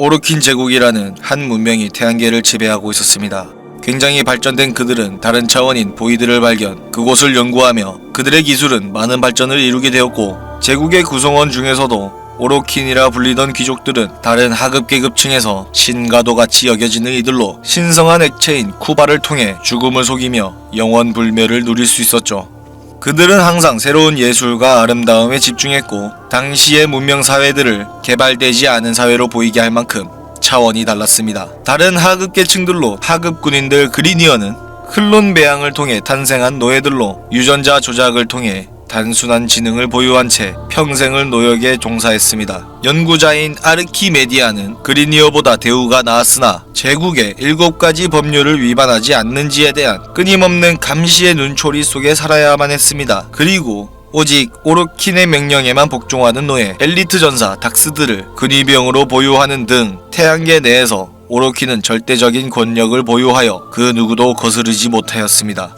오르킨 제국이라는 한 문명이 태양계를 지배하고 있었습니다. 굉장히 발전된 그들은 다른 차원인 보이드를 발견, 그곳을 연구하며 그들의 기술은 많은 발전을 이루게 되었고, 제국의 구성원 중에서도 오로킨이라 불리던 귀족들은 다른 하급 계급층에서 신과도 같이 여겨지는 이들로 신성한 액체인 쿠바를 통해 죽음을 속이며 영원 불멸을 누릴 수 있었죠. 그들은 항상 새로운 예술과 아름다움에 집중했고, 당시의 문명 사회들을 개발되지 않은 사회로 보이게 할 만큼 차원이 달랐습니다. 다른 하급 계층들로 하급 군인들 그리니어는 클론 배양을 통해 탄생한 노예들로 유전자 조작을 통해 단순한 지능을 보유한 채 평생을 노역에 종사했습니다. 연구자인 아르키메디아는 그리니어보다 대우가 나았으나 제국의 7가지 법률을 위반하지 않는지에 대한 끊임없는 감시의 눈초리 속에 살아야만 했습니다. 그리고 오직 오르킨의 명령에만 복종하는 노예 엘리트 전사 닥스들을 근위병으로 보유하는 등 태양계 내에서 오르킨은 절대적인 권력을 보유하여 그 누구도 거스르지 못하였습니다.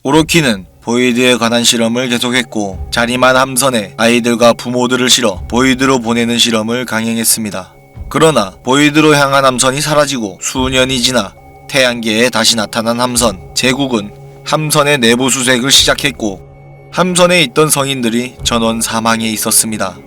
오르킨은 보이드에 관한 실험을 계속했고, 자리만 함선에 아이들과 부모들을 실어 보이드로 보내는 실험을 강행했습니다. 그러나 보이드로 향한 함선이 사라지고 수년이 지나 태양계에 다시 나타난 함선, 제국은 함선의 내부 수색을 시작했고, 함선에 있던 성인들이 전원 사망해 있었습니다.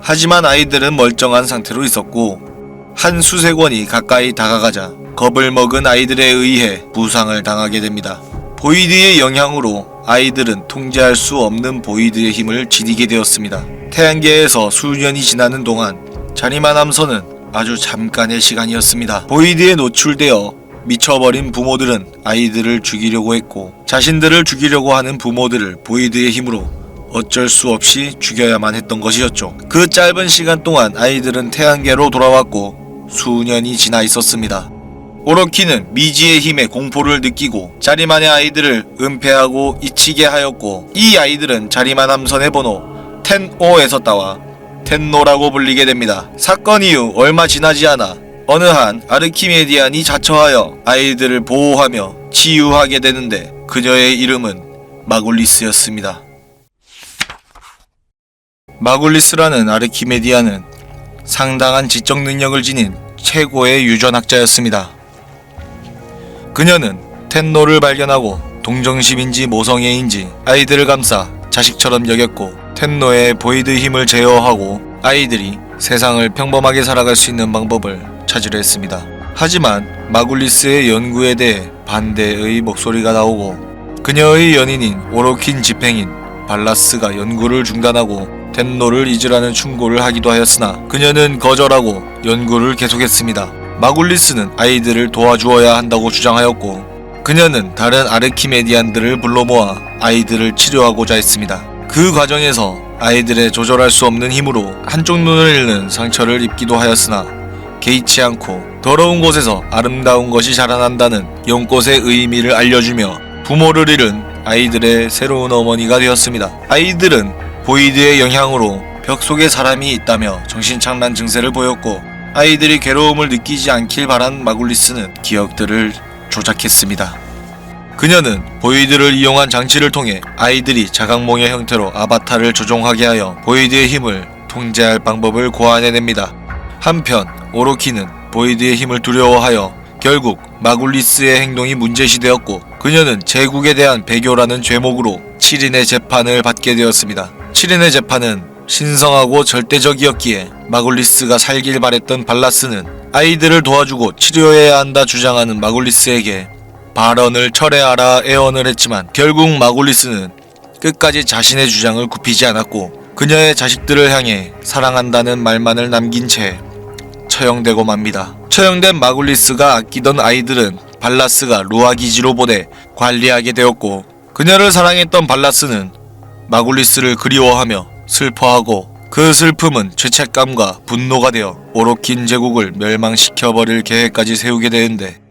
하지만 아이들은 멀쩡한 상태로 있었고, 한 수색원이 가까이 다가가자 겁을 먹은 아이들에 의해 부상을 당하게 됩니다. 보이드의 영향으로 아이들은 통제할 수 없는 보이드의 힘을 지니게 되었습니다. 태양계에서 수년이 지나는 동안 자리만 함선은 아주 잠깐의 시간이었습니다. 보이드에 노출되어 미쳐버린 부모들은 아이들을 죽이려고 했고, 자신들을 죽이려고 하는 부모들을 보이드의 힘으로 어쩔 수 없이 죽여야만 했던 것이었죠. 그 짧은 시간 동안 아이들은 태양계로 돌아왔고 수년이 지나 있었습니다. 오르킨은 미지의 힘에 공포를 느끼고 자리만의 아이들을 은폐하고 잊히게 하였고, 이 아이들은 자리만 함선의 번호 10-5에서 따와 텐노라고 불리게 됩니다. 사건 이후 얼마 지나지 않아 어느 한 아르키메디안이 자처하여 아이들을 보호하며 치유하게 되는데, 그녀의 이름은 마굴리스였습니다. 마굴리스라는 아르키메디안은 상당한 지적 능력을 지닌 최고의 유전학자였습니다. 그녀는 텐노를 발견하고 동정심인지 모성애인지 아이들을 감싸 자식처럼 여겼고, 텐노의 보이드 힘을 제어하고 아이들이 세상을 평범하게 살아갈 수 있는 방법을 찾으려 했습니다. 하지만 마굴리스의 연구에 대해 반대의 목소리가 나오고, 그녀의 연인인 오르킨 집행인 발라스가 연구를 중단하고 텐노를 잊으라는 충고를 하기도 하였으나 그녀는 거절하고 연구를 계속했습니다. 마굴리스는 아이들을 도와주어야 한다고 주장하였고, 그녀는 다른 아르키메디안들을 불러 모아 아이들을 치료하고자 했습니다. 그 과정에서 아이들의 조절할 수 없는 힘으로 한쪽 눈을 잃는 상처를 입기도 하였으나 개의치 않고 더러운 곳에서 아름다운 것이 자라난다는 연꽃의 의미를 알려주며 부모를 잃은 아이들의 새로운 어머니가 되었습니다. 아이들은 보이드의 영향으로 벽 속에 사람이 있다며 정신착란 증세를 보였고, 아이들이 괴로움을 느끼지 않길 바란 마굴리스는 기억들을 조작했습니다. 그녀는 보이드를 이용한 장치를 통해 아이들이 자각몽의 형태로 아바타를 조종하게 하여 보이드의 힘을 통제할 방법을 고안해냅니다. 한편 오르킨은 보이드의 힘을 두려워하여 결국 마굴리스의 행동이 문제시되었고, 그녀는 제국에 대한 배교라는 죄목으로 7인의 재판을 받게 되었습니다. 7인의 재판은 신성하고 절대적이었기에 마굴리스가 살길 바랬던 발라스는 아이들을 도와주고 치료해야 한다 주장하는 마굴리스에게 발언을 철회하라 애원을 했지만, 결국 마굴리스는 끝까지 자신의 주장을 굽히지 않았고 그녀의 자식들을 향해 사랑한다는 말만을 남긴 채 처형되고 맙니다. 처형된 마굴리스가 아끼던 아이들은 발라스가 루아 기지로 보내 관리하게 되었고, 그녀를 사랑했던 발라스는 마굴리스를 그리워하며 슬퍼하고, 그 슬픔은 죄책감과 분노가 되어 오르킨 제국을 멸망시켜버릴 계획까지 세우게 되는데,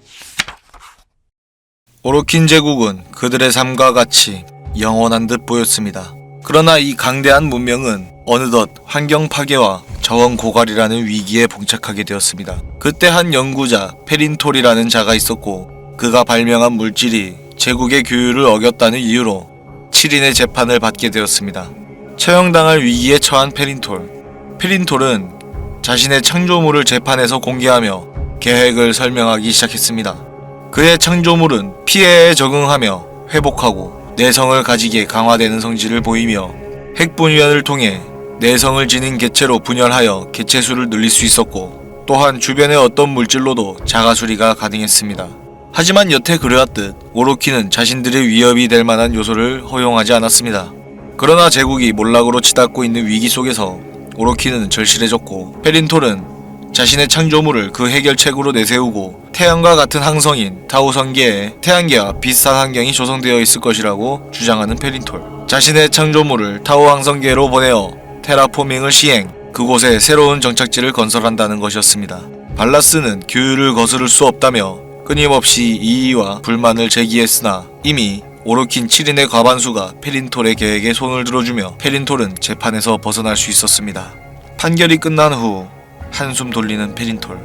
오르킨 제국은 그들의 삶과 같이 영원한 듯 보였습니다. 그러나 이 강대한 문명은 어느덧 환경 파괴와 자원 고갈이라는 위기에 봉착하게 되었습니다. 그때 한 연구자 페린톨이라는 자가 있었고, 그가 발명한 물질이 제국의 규율을 어겼다는 이유로 7인의 재판을 받게 되었습니다. 처형당할 위기에 처한 페린톨은 자신의 창조물을 재판에서 공개하며 계획을 설명하기 시작했습니다. 그의 창조물은 피해에 적응하며 회복하고 내성을 가지게 강화되는 성질을 보이며 핵분열을 통해 내성을 지닌 개체로 분열하여 개체수를 늘릴 수 있었고, 또한 주변의 어떤 물질로도 자가수리가 가능했습니다. 하지만 여태 그려왔듯 오로키는 자신들의 위협이 될 만한 요소를 허용하지 않았습니다. 그러나 제국이 몰락으로 치닫고 있는 위기 속에서 오로키는 절실해졌고, 페린톨은 자신의 창조물을 그 해결책으로 내세우고 태양과 같은 항성인 타우 성계에 태양계와 비슷한 환경이 조성되어 있을 것이라고 주장하는 페린톨. 자신의 창조물을 타우 항성계로 보내어 테라포밍을 시행, 그곳에 새로운 정착지를 건설한다는 것이었습니다. 발라스는 규율을 거스를 수 없다며 끊임없이 이의와 불만을 제기했으나 이미 오로킨 7인의 과반수가 페린톨의 계획에 손을 들어주며 페린톨은 재판에서 벗어날 수 있었습니다. 판결이 끝난 후 한숨 돌리는 페린톨.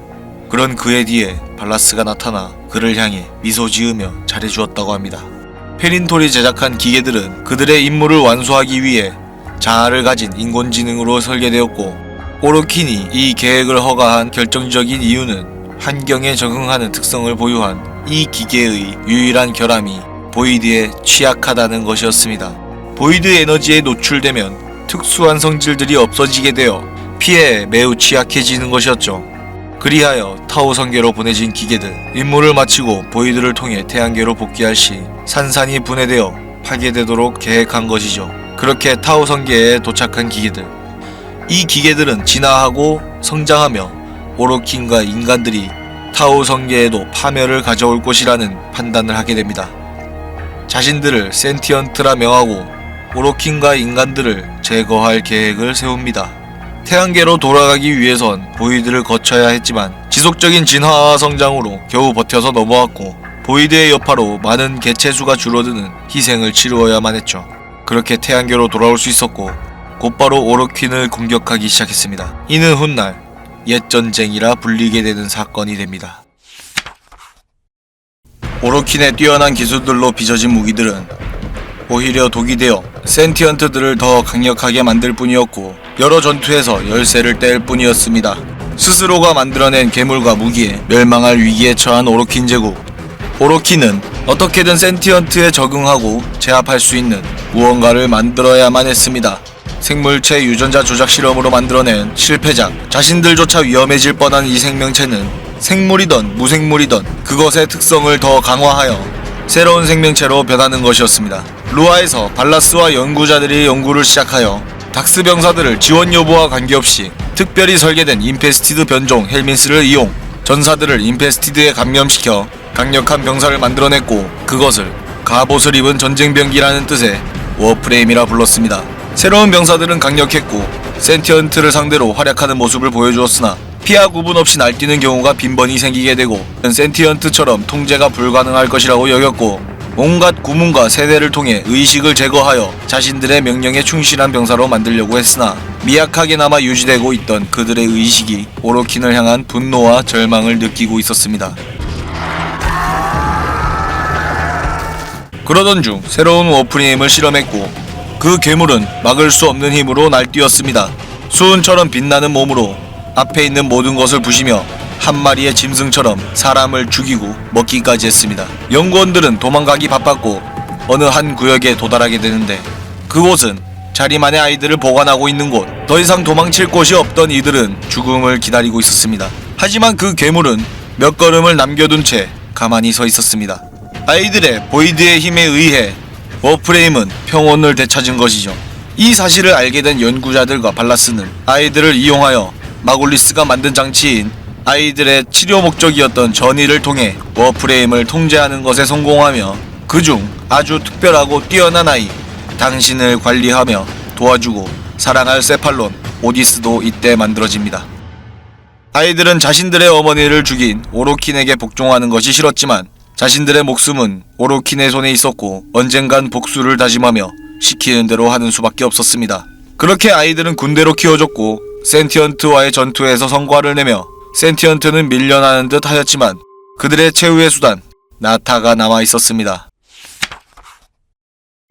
그런 그의 뒤에 발라스가 나타나 그를 향해 미소 지으며 잘해주었다고 합니다. 페린톨이 제작한 기계들은 그들의 임무를 완수하기 위해 자아를 가진 인공지능으로 설계되었고, 오로킨이 이 계획을 허가한 결정적인 이유는 환경에 적응하는 특성을 보유한 이 기계의 유일한 결함이 보이드에 취약하다는 것이었습니다. 보이드 에너지에 노출되면 특수한 성질들이 없어지게 되어 피해에 매우 취약해지는 것이었죠. 그리하여 타오 성계로 보내진 기계들, 임무를 마치고 보이드를 통해 태양계로 복귀할 시 산산이 분해되어 파괴되도록 계획한 것이죠. 그렇게 타오 성계에 도착한 기계들, 이 기계들은 진화하고 성장하며 오로킨과 인간들이 타오 성계에도 파멸을 가져올 것이라는 판단을 하게 됩니다. 자신들을 센티언트라 명하고 오로킨과 인간들을 제거할 계획을 세웁니다. 태양계로 돌아가기 위해선 보이드를 거쳐야 했지만 지속적인 진화와 성장으로 겨우 버텨서 넘어왔고, 보이드의 여파로 많은 개체수가 줄어드는 희생을 치루어야만 했죠. 그렇게 태양계로 돌아올 수 있었고 곧바로 오로킨을 공격하기 시작했습니다. 이는 훗날 옛전쟁이라 불리게 되는 사건이 됩니다. 오로킨의 뛰어난 기술들로 빚어진 무기들은 오히려 독이 되어 센티언트들을 더 강력하게 만들 뿐이었고, 여러 전투에서 열세를 뗄 뿐이었습니다. 스스로가 만들어낸 괴물과 무기에 멸망할 위기에 처한 오로킨 제국. 오로킨은 어떻게든 센티언트에 적응하고 제압할 수 있는 무언가를 만들어야만 했습니다. 생물체 유전자 조작 실험으로 만들어낸 실패작, 자신들조차 위험해질 뻔한 이 생명체는 생물이던 무생물이던 그것의 특성을 더 강화하여 새로운 생명체로 변하는 것이었습니다. 루아에서 발라스와 연구자들이 연구를 시작하여 닥스 병사들을 지원 여부와 관계없이 특별히 설계된 인페스티드 변종 헬민스를 이용 전사들을 인페스티드에 감염시켜 강력한 병사를 만들어냈고, 그것을 갑옷을 입은 전쟁병기라는 뜻의 워프레임이라 불렀습니다. 새로운 병사들은 강력했고 센티언트를 상대로 활약하는 모습을 보여주었으나 피하 구분 없이 날뛰는 경우가 빈번히 생기게 되고, 센티언트처럼 통제가 불가능할 것이라고 여겼고, 온갖 구문과 세뇌를 통해 의식을 제거하여 자신들의 명령에 충실한 병사로 만들려고 했으나 미약하게나마 유지되고 있던 그들의 의식이 오로킨을 향한 분노와 절망을 느끼고 있었습니다. 그러던 중 새로운 워프레임을 실험했고, 그 괴물은 막을 수 없는 힘으로 날뛰었습니다. 수은처럼 빛나는 몸으로 앞에 있는 모든 것을 부시며 한 마리의 짐승처럼 사람을 죽이고 먹기까지 했습니다. 연구원들은 도망가기 바빴고 어느 한 구역에 도달하게 되는데, 그곳은 자리만의 아이들을 보관하고 있는 곳. 더 이상 도망칠 곳이 없던 이들은 죽음을 기다리고 있었습니다. 하지만 그 괴물은 몇 걸음을 남겨둔 채 가만히 서 있었습니다. 아이들의 보이드의 힘에 의해 워프레임은 평온을 되찾은 것이죠. 이 사실을 알게 된 연구자들과 발라스는 아이들을 이용하여 마굴리스가 만든 장치인 아이들의 치료 목적이었던 전이를 통해 워프레임을 통제하는 것에 성공하며, 그중 아주 특별하고 뛰어난 아이, 당신을 관리하며 도와주고 사랑할 세팔론 오디스도 이때 만들어집니다. 아이들은 자신들의 어머니를 죽인 오로킨에게 복종하는 것이 싫었지만 자신들의 목숨은 오로킨의 손에 있었고 언젠간 복수를 다짐하며 시키는 대로 하는 수밖에 없었습니다. 그렇게 아이들은 군대로 키워졌고 센티언트와의 전투에서 성과를 내며 센티언트는 밀려나는 듯 하였지만 그들의 최후의 수단 나타가 남아 있었습니다.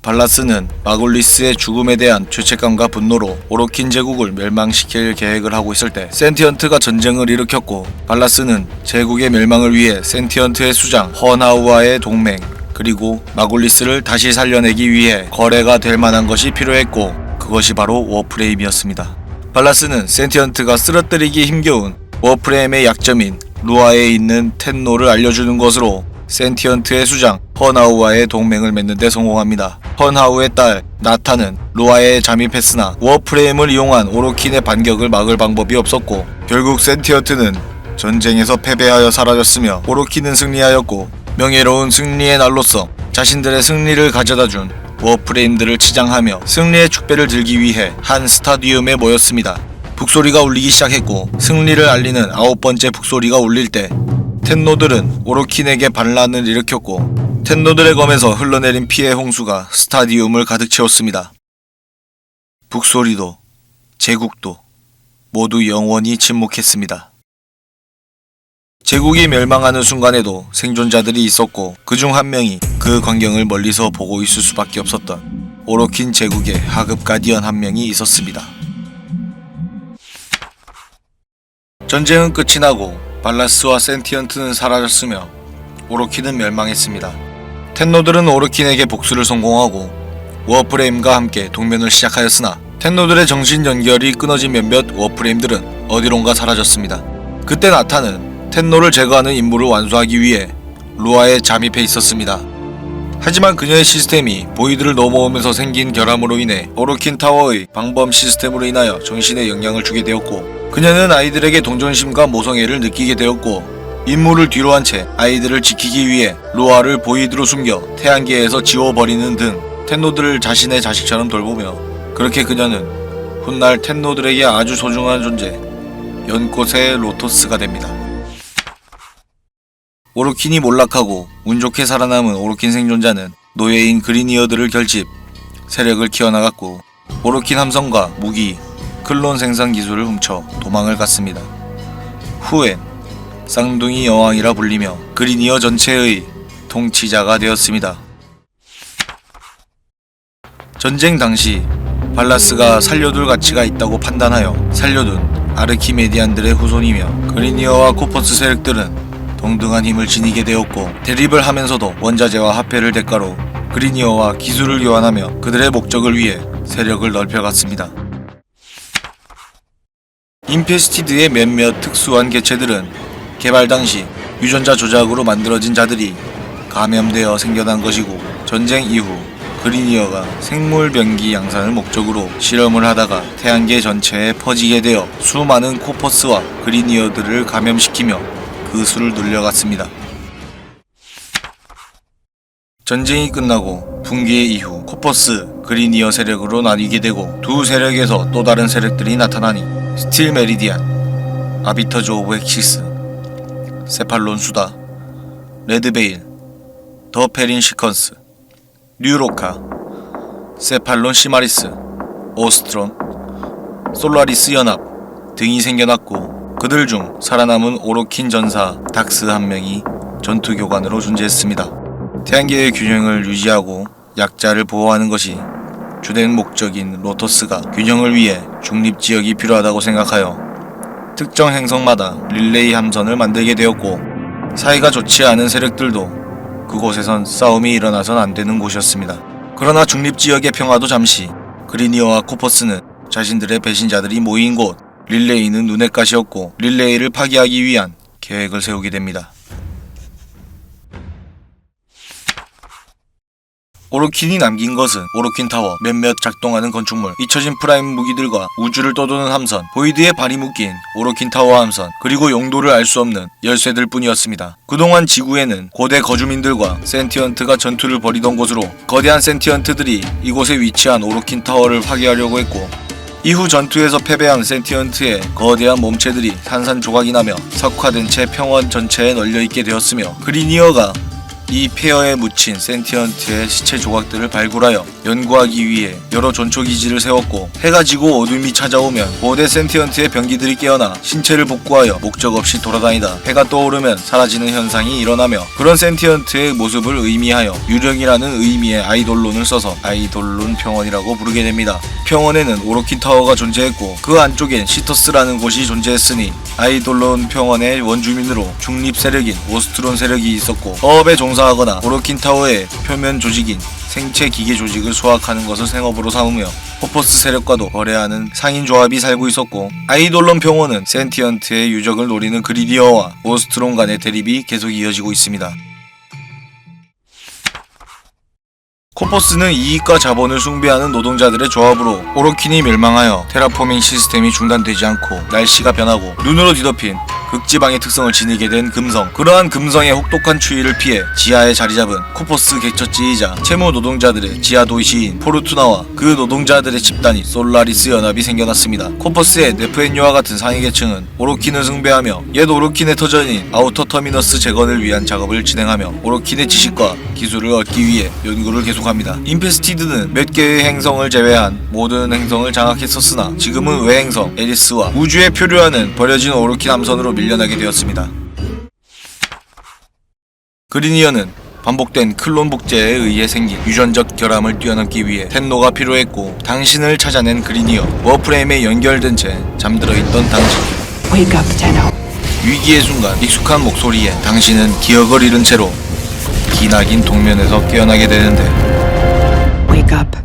발라스는 마골리스의 죽음에 대한 죄책감과 분노로 오로킨 제국을 멸망시킬 계획을 하고 있을 때 센티언트가 전쟁을 일으켰고, 발라스는 제국의 멸망을 위해 센티언트의 수장 헌하우와의 동맹, 그리고 마골리스를 다시 살려내기 위해 거래가 될 만한 것이 필요했고, 그것이 바로 워프레임이었습니다. 발라스는 센티언트가 쓰러뜨리기 힘겨운 워프레임의 약점인 루아에 있는 텐노를 알려주는 것으로 센티언트의 수장 헌하우와의 동맹을 맺는 데 성공합니다. 헌하우의 딸 나타는 루아에 잠입했으나 워프레임을 이용한 오로킨의 반격을 막을 방법이 없었고, 결국 센티언트는 전쟁에서 패배하여 사라졌으며 오로킨은 승리하였고, 명예로운 승리의 날로서 자신들의 승리를 가져다준 워프레임들을 치장하며 승리의 축배를 들기 위해 한 스타디움에 모였습니다. 북소리가 울리기 시작했고, 승리를 알리는 9번째 북소리가 울릴 때 텐노들은 오로킨에게 반란을 일으켰고, 텐노들의 검에서 흘러내린 피의 홍수가 스타디움을 가득 채웠습니다. 북소리도 제국도 모두 영원히 침묵했습니다. 제국이 멸망하는 순간에도 생존자들이 있었고, 그중 한 명이 그 광경을 멀리서 보고 있을 수밖에 없었던 오로킨 제국의 하급 가디언 한 명이 있었습니다. 전쟁은 끝이 나고 발라스와 센티언트는 사라졌으며 오로킨은 멸망했습니다. 텐노들은 오로킨에게 복수를 성공하고 워프레임과 함께 동면을 시작하였으나 텐노들의 정신 연결이 끊어진 몇몇 워프레임들은 어디론가 사라졌습니다. 그때 나타는 텐노를 제거하는 임무를 완수하기 위해 루아에 잠입해 있었습니다. 하지만 그녀의 시스템이 보이드를 넘어오면서 생긴 결함으로 인해 오로킨 타워의 방범 시스템으로 인하여 정신에 영향을 주게 되었고, 그녀는 아이들에게 동정심과 모성애를 느끼게 되었고, 임무를 뒤로한 채 아이들을 지키기 위해 루아를 보이드로 숨겨 태양계에서 지워버리는 등 텐노들을 자신의 자식처럼 돌보며, 그렇게 그녀는 훗날 텐노들에게 아주 소중한 존재 연꽃의 로토스가 됩니다. 오로킨이 몰락하고 운 좋게 살아남은 오로킨 생존자는 노예인 그리니어들을 결집, 세력을 키워나갔고, 오로킨 함성과 무기, 클론 생산 기술을 훔쳐 도망을 갔습니다. 후엔 쌍둥이 여왕이라 불리며 그리니어 전체의 통치자가 되었습니다. 전쟁 당시 발라스가 살려둘 가치가 있다고 판단하여 살려둔 아르키메디안들의 후손이며, 그리니어와 코퍼스 세력들은 동등한 힘을 지니게 되었고, 대립을 하면서도 원자재와 화폐를 대가로 그리니어와 기술을 교환하며 그들의 목적을 위해 세력을 넓혀갔습니다. 인페스티드의 몇몇 특수한 개체들은 개발 당시 유전자 조작으로 만들어진 자들이 감염되어 생겨난 것이고, 전쟁 이후 그리니어가 생물 병기 양산을 목적으로 실험을 하다가 태양계 전체에 퍼지게 되어 수많은 코퍼스와 그리니어들을 감염시키며 그 수를 늘려갔습니다. 전쟁이 끝나고 분기 이후 코퍼스, 그리니어 세력으로 나뉘게 되고, 두 세력에서 또 다른 세력들이 나타나니 스틸 메리디안, 아비터즈 오브 엑시스, 세팔론 수다, 레드베일, 더 페린 시컨스, 뉴로카, 세팔론 시마리스, 오스트롬, 솔라리스 연합 등이 생겨났고, 그들 중 살아남은 오로킨 전사 닥스 한 명이 전투교관으로 존재했습니다. 태양계의 균형을 유지하고 약자를 보호하는 것이 주된 목적인 로토스가 균형을 위해 중립지역이 필요하다고 생각하여 특정 행성마다 릴레이 함선을 만들게 되었고, 사이가 좋지 않은 세력들도 그곳에선 싸움이 일어나선 안 되는 곳이었습니다. 그러나 중립지역의 평화도 잠시, 그리니어와 코퍼스는 자신들의 배신자들이 모인 곳 릴레이는 눈의 가시였고, 릴레이를 파괴하기 위한 계획을 세우게 됩니다. 오로킨이 남긴 것은 오로킨 타워, 몇몇 작동하는 건축물, 잊혀진 프라임 무기들과 우주를 떠도는 함선, 보이드에 발이 묶인 오로킨 타워 함선, 그리고 용도를 알 수 없는 열쇠들 뿐이었습니다. 그동안 지구에는 고대 거주민들과 센티언트가 전투를 벌이던 곳으로 거대한 센티언트들이 이곳에 위치한 오로킨 타워를 파괴하려고 했고, 이후 전투에서 패배한 센티언트의 거대한 몸체들이 산산조각이 나며 석화된 채 평원 전체에 널려있게 되었으며, 그리니어가 이 폐허에 묻힌 센티언트의 시체 조각들을 발굴하여 연구하기 위해 여러 전초기지를 세웠고, 해가 지고 어둠이 찾아오면 고대 센티언트의 병기들이 깨어나 신체를 복구하여 목적 없이 돌아다니다 해가 떠오르면 사라지는 현상이 일어나며, 그런 센티언트의 모습을 의미하여 유령이라는 의미의 아이돌론을 써서 아이돌론 평원이라고 부르게 됩니다. 평원에는 오로킨 타워가 존재했고 그 안쪽엔 시터스라는 곳이 존재했으니 아이돌론 평원의 원주민으로 중립 세력인 오스트론 세력이 있었고, 어업에 종사하거나 오로킨 타워의 표면 조직인 생체 기계 조직을 수확하는 것을 생업으로 삼으며 호퍼스 세력과도 거래하는 상인 조합이 살고 있었고, 아이돌론 평원은 센티언트의 유적을 노리는 그리디어와 오스트론 간의 대립이 계속 이어지고 있습니다. 코퍼스는 이익과 자본을 숭배하는 노동자들의 조합으로 오로킨이 멸망하여 테라포밍 시스템이 중단되지 않고 날씨가 변하고 눈으로 뒤덮인 극지방의 특성을 지니게 된 금성. 그러한 금성의 혹독한 추위를 피해 지하에 자리잡은 코퍼스 객처지이자 채무 노동자들의 지하 도시인 포르투나와 그 노동자들의 집단이 솔라리스 연합이 생겨났습니다. 코퍼스의 네프엔요와 같은 상위 계층은 오로킨을 숭배하며 옛 오로킨의 터전인 아우터 터미너스 재건을 위한 작업을 진행하며 오로킨의 지식과 기술을 얻기 위해 연구를 계속합니다. 인페스티드는 몇 개의 행성을 제외한 모든 행성을 장악했었으나 지금은 외행성 에리스와 우주에 표류하는 버려진 오로킨 함선으로 밀려나게 되었습니다. 그리니어는 반복된 클론 복제에 의해 생긴 유전적 결함을 뛰어넘기 위해 텐노가 필요했고, 당신을 찾아낸 그리니어. 워프레임에 연결된 채 잠들어 있던 당신. Wake up, Tenno. 위기의 순간 익숙한 목소리에 당신은 기억을 잃은 채로 기나긴 동면에서 깨어나게 되는데, Wake up.